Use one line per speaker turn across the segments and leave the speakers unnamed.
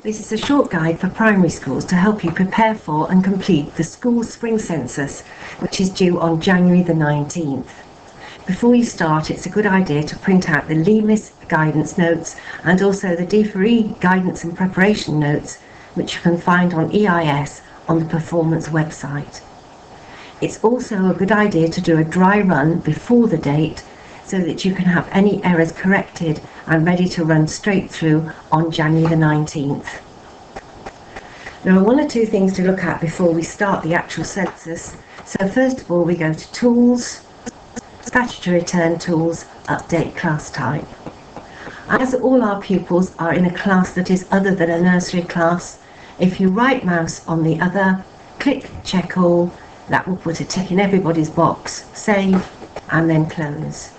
This is a short guide for primary schools to help you prepare for and complete the school spring census, which is due on January the 19th. Before you start, it's a good idea to print out the LEMIS guidance notes and also the D4E guidance and preparation notes, which you can find on EIS on the Performance website. It's also a good idea to do a dry run before the date so that you can have any errors corrected and ready to run straight through on January the 19th. There are one or two things to look at before we start the actual census. So first of all, we go to Tools, Statutory Return Tools, Update Class Type. As all our pupils are in a class that is other than a nursery class, if you right mouse on the other, click Check All, that will put a tick in everybody's box, save, and then close.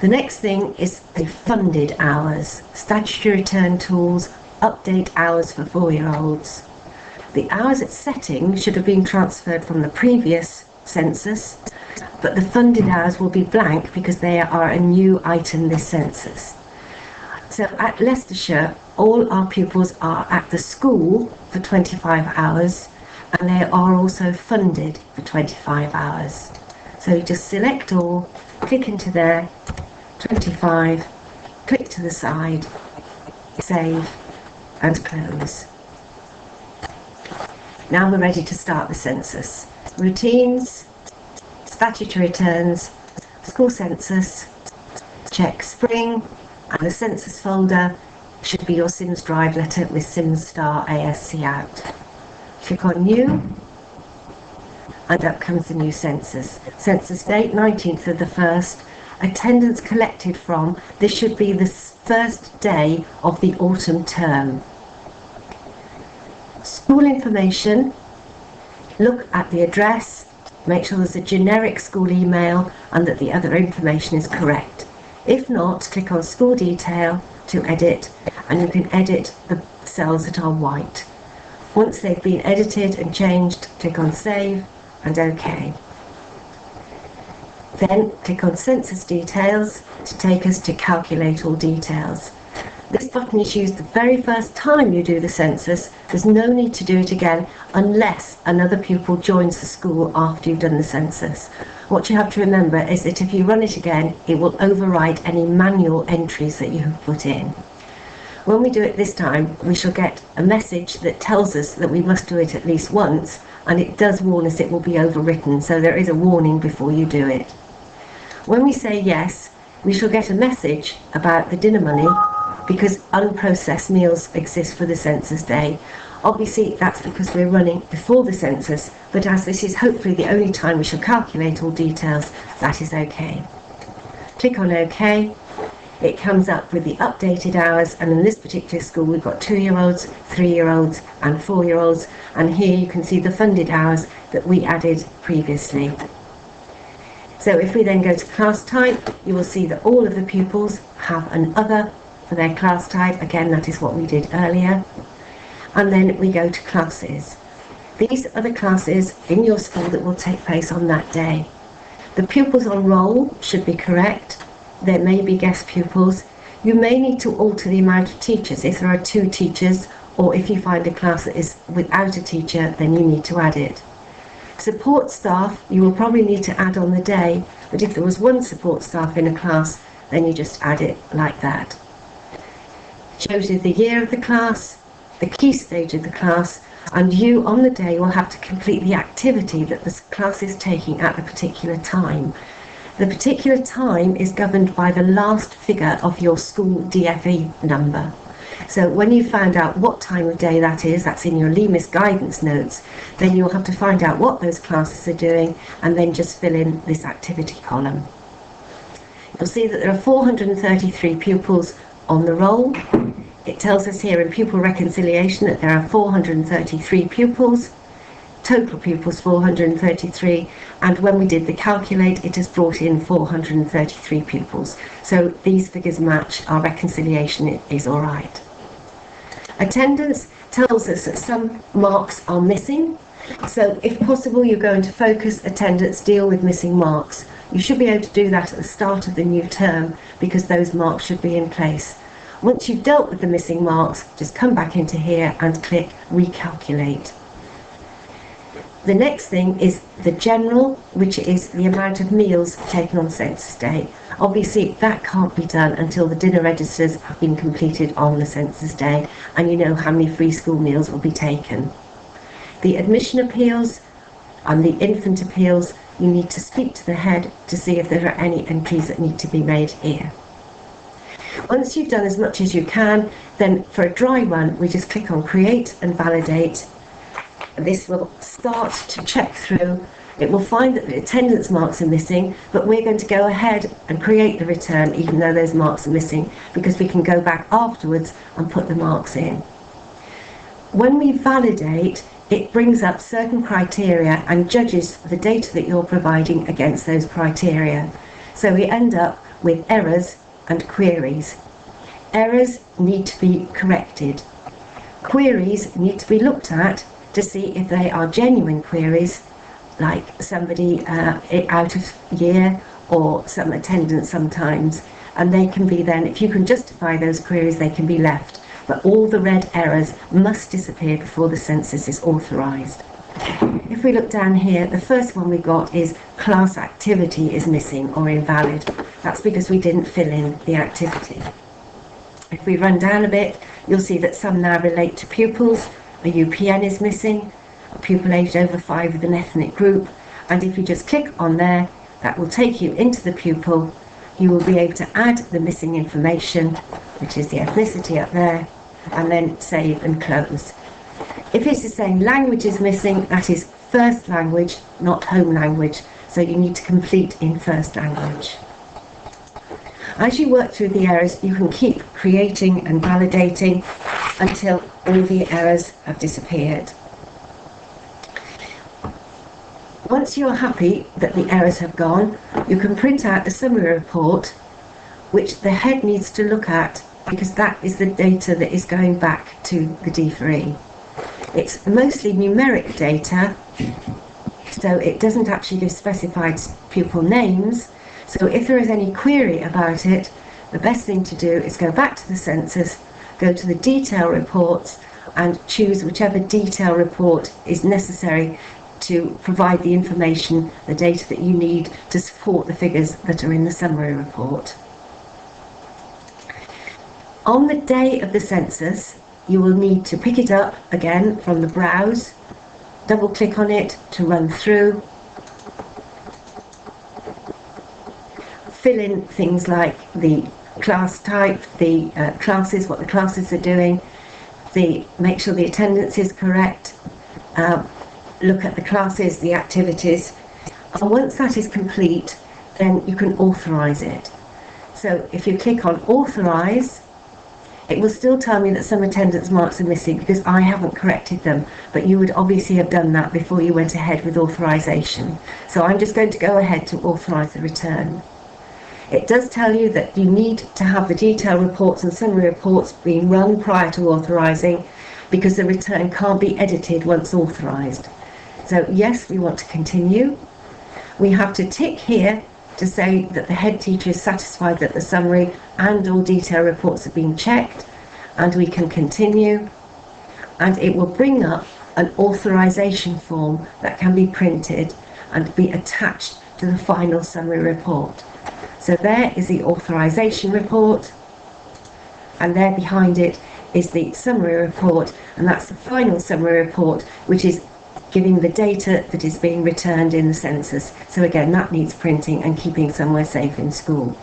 The next thing is the funded hours, Statutory Return Tools, Update Hours for 4-year-olds. The hours at setting should have been transferred from the previous census, but the funded hours will be blank because they are a new item this census. So at Leicestershire, all our pupils are at the school for 25 hours and they are also funded for 25 hours. So you just select all, click into there, 25, click to the side, save and close. Now we're ready to start the census. Routines, statutory returns, school census, check spring, and the census folder should be your Sims Drive letter with Sims Star ASC out. Click on New, and up comes the new census. Census date, 19th of the 1st. Attendance collected from, this should be the first day of the autumn term. School information, look at the address, make sure there's a generic school email and that the other information is correct. If not, click on school detail to edit, and you can edit the cells that are white. Once they've been edited and changed, click on save and OK. Then click on Census Details to take us to Calculate All Details. This button is used the very first time you do the census. There's no need to do it again unless another pupil joins the school after you've done the census. What you have to remember is that if you run it again, it will overwrite any manual entries that you have put in. When we do it this time, we shall get a message that tells us that we must do it at least once, and it does warn us it will be overwritten, so there is a warning before you do it. When we say yes, we shall get a message about the dinner money because unprocessed meals exist for the census day. Obviously, that's because we're running before the census, but as this is hopefully the only time we shall calculate all details, that is OK. Click on OK. It comes up with the updated hours, and in this particular school we've got 2-year-olds, 3-year-olds and 4-year-olds, and here you can see the funded hours that we added previously. So if we then go to class type, you will see that all of the pupils have an other for their class type. Again, that is what we did earlier. And then we go to classes. These are the classes in your school that will take place on that day. The pupils on roll should be correct. There may be guest pupils. You may need to alter the amount of teachers if there are 2 teachers, or if you find a class that is without a teacher, then you need to add it. Support staff, you will probably need to add on the day, but if there was 1 support staff in a class, then you just add it like that. Shows you the year of the class, the key stage of the class, and you on the day will have to complete the activity that the class is taking at the particular time. The particular time is governed by the last figure of your school DFE number. So when you find out what time of day that is, that's in your LEMIS guidance notes, then you'll have to find out what those classes are doing and then just fill in this activity column. You'll see that there are 433 pupils on the roll. It tells us here in pupil reconciliation that there are 433 pupils, total pupils 433, and when we did the calculate, it has brought in 433 pupils. So these figures match, our reconciliation is all right. Attendance tells us that some marks are missing, so if possible you're going to focus attendance, deal with missing marks. You should be able to do that at the start of the new term because those marks should be in place. Once you've dealt with the missing marks, just come back into here and click recalculate. The next thing is the general, which is the amount of meals taken on census day. Obviously that can't be done until the dinner registers have been completed on the census day and you know how many free school meals will be taken. The admission appeals and the infant appeals, you need to speak to the head to see if there are any entries that need to be made here. Once you've done as much as you can, then for a dry run we just click on create and validate. This will start to check through. It will find that the attendance marks are missing, but we're going to go ahead and create the return even though those marks are missing, because we can go back afterwards and put the marks in. When we validate, it brings up certain criteria and judges the data that you're providing against those criteria. So we end up with errors and queries. Errors need to be corrected. Queries need to be looked at to see if they are genuine queries, like somebody out of year or some attendance sometimes, and they can be then, if you can justify those queries, they can be left, but all the red errors must disappear before the census is authorised. If we look down here, the first one we got is class activity is missing or invalid. That's because we didn't fill in the activity. If we run down a bit, you'll see that some now relate to pupils. A UPN is missing, a pupil aged over 5 with an ethnic group, and if you just click on there, that will take you into the pupil. You will be able to add the missing information, which is the ethnicity up there, and then save and close. If it's saying language is missing, that is first language, not home language, so you need to complete in first language. As you work through the errors, you can keep creating and validating until all the errors have disappeared. Once you're happy that the errors have gone, you can print out a summary report which the head needs to look at, because that is the data that is going back to the D4E. It's mostly numeric data, so it doesn't actually give specified pupil names. So if there is any query about it, the best thing to do is go back to the census, go to the detail reports and choose whichever detail report is necessary to provide the information, the data that you need to support the figures that are in the summary report. On the day of the census, you will need to pick it up again from the browse, double click on it to run through, fill in things like the class type, the classes, what the classes are doing, make sure the attendance is correct, look at the classes, the activities, and once that is complete, then you can authorise it. So if you click on authorise, it will still tell me that some attendance marks are missing because I haven't corrected them, but you would obviously have done that before you went ahead with authorisation. So I'm just going to go ahead to authorise the return. It does tell you that you need to have the detail reports and summary reports being run prior to authorising, because the return can't be edited once authorised. So yes, we want to continue. We have to tick here to say that the head teacher is satisfied that the summary and all detail reports have been checked, and we can continue. And it will bring up an authorisation form that can be printed and be attached to the final summary report. So there is the authorisation report, and there behind it is the summary report, and that's the final summary report, which is giving the data that is being returned in the census. So again, that needs printing and keeping somewhere safe in school.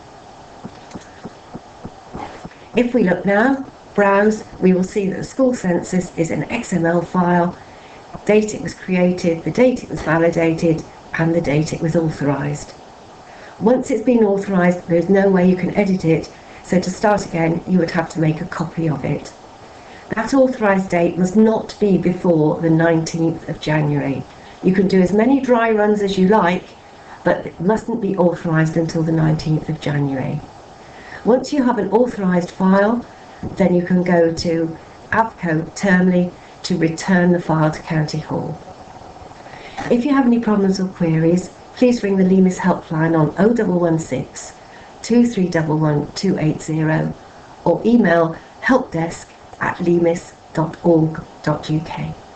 If we look now, browse, we will see that the school census is an XML file, date it was created, the date it was validated, and the date it was authorised. Once it's been authorised, there's no way you can edit it, so to start again, you would have to make a copy of it. That authorised date must not be before the 19th of January. You can do as many dry runs as you like, but it mustn't be authorised until the 19th of January. Once you have an authorised file, then you can go to AVCO Termly to return the file to County Hall. If you have any problems or queries, please ring the Lemis helpline on 0116 2311 280, or email helpdesk@limis.org.uk.